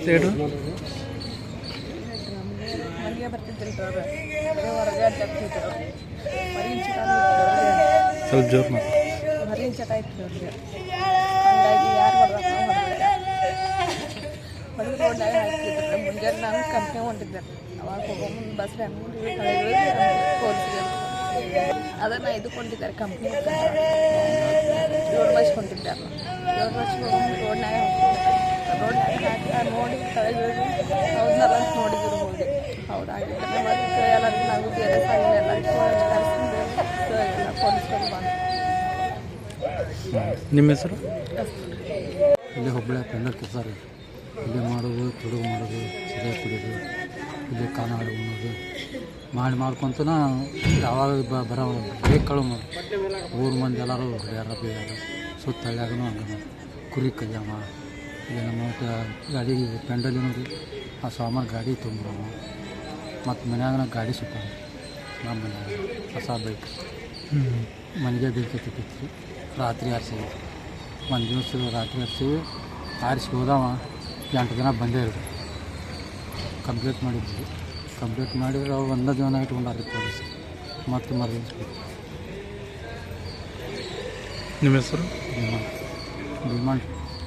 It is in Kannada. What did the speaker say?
ಹೇಳ್ರಿ. ಮನೆಗೆ ಬರ್ತಿದ್ದಿಲ್ಲ ಅವ್ರು ಹೊರಗೆ ಅಡ್ಡಾಡ್ತಿದ್ರು. ಹೊರಗಿನ ಚಟ ಸ್ವಲ್ಪ ಜೋರು ಮಾತು. ಹೊರಗಿನ ಚಟ ಇತ್ತು ಅವ್ರಿಗೆ. ಹಂಗಾಗಿ ಯಾರು ಹೊಡೆದ ಹೊಡೆದು ರೋಡ್ನಾಗ ಹಾಕ್ತಿದ್ರು. ಮುಂಜಾನೆ ನಾನು ಕಂಪ್ನಿ ಹೊಂಟಿದ್ದೆ. ಅವಾಗ ಹೋಗೋ ಮುಂದೆ ಬಸ್ ಪೋಲಿಸಿಗೆ ಅದನ್ನು ಇದುಕೊಂಡಿದ್ದಾರೆ ಕಂಪ್ನಿ 7 ಬಸ್ ಕೊಂಡಿದ್ದಾರೆ. 7 ಬಸ್ ರೋಡ್ನಾಗ ರೋಡ್ನಾಗ ಹಾಕಿ ನೋಡಿ ಕೆಳಗೆ ಹೌದಲ್ಲ ಅಂತ ನೋಡಿದ್ರು ಹೋಗಿ ಹೌದಾಗಿದ್ದರೆ ಮತ್ತು ಎಲ್ಲರಿಗೂ ನಾವು ಬೇರೆ ಸಾಲ ಎಲ್ಲರಿಗೂ ಕರೆಸ್ಕೊಂಡು ಎಲ್ಲ ಪೊಲೀಸರು ಬಂದು. ನಿಮ್ಮ ಹೆಸರು? ಇಲ್ಲೇ ಹುಬ್ಬಳ್ಳಿ ಪೆಂಡಲ್ ಕೆಲಸ ರೀ. ಇಲ್ಲೇ ಮಾಡೋದು, ತುಡುಗು ಮಾಡೋದು, ಸರಿಯಾಗಿ ಕುಡಿಯೋದು, ಇಲ್ಲೇ ಕಾನಾಡು ಉಣ್ಣೋದು ಮಾಡ್ಕೊತನ ಯಾವಾಗ ಬರೋ ಬೇಕಳು ಊರು ಮಂದಿ ಎಲ್ಲರೂ ಯಾರು ಬೇರೆ ಸುತ್ತ ಹಳ್ಳಿಯಾಗೂ ಹಂಗೆ ಕುರಿ ಕಲ್ಯಾಮ ಇಲ್ಲಿ ನಮ್ಮ ಗಾಡಿ ಪೆಂಡಲ್ ಏನೋ ಆ ಸಾಮಾನು ಗಾಡಿ ತೊಗೊಂಬರವ ಮತ್ತು ಮನ್ಯಾಗ ಗಾಡಿ ಸುತ್ತ ನಮ್ಮ ಮನ್ಯಾಗ ಹೊಸ ಬೈಕ್ ಮನೆಗೆ ಬೆಂಕಿ ತಿಕ್ಕಿತ್ತು. ರಾತ್ರಿ ಆರಿಸಿದ್ವಿ. ಒಂದು ದಿವಸ ರಾತ್ರಿ ಹಚ್ಚಿವಿ. ಆರಿಸಿ ಹೋದವ 8 ದಿನ ಬಂದೇ ಇರೋದು. ಕಂಪ್ಲೀಟ್ ಮಾಡಿದ್ವಿ. ಕಂಪ್ಲೀಟ್ ಮಾಡಿದ್ರೆ ಅವ್ರು ಒಂದೇ ದಿನ ಇಟ್ಕೊಂಡಾರೆ ಪೊಲೀಸ್. ಮತ್ತು ಮರಳಿಸ್ಬೇಕು. ನಿಮ್ಮ ಹೆಸರು? ಡಿಮಾಂಡ್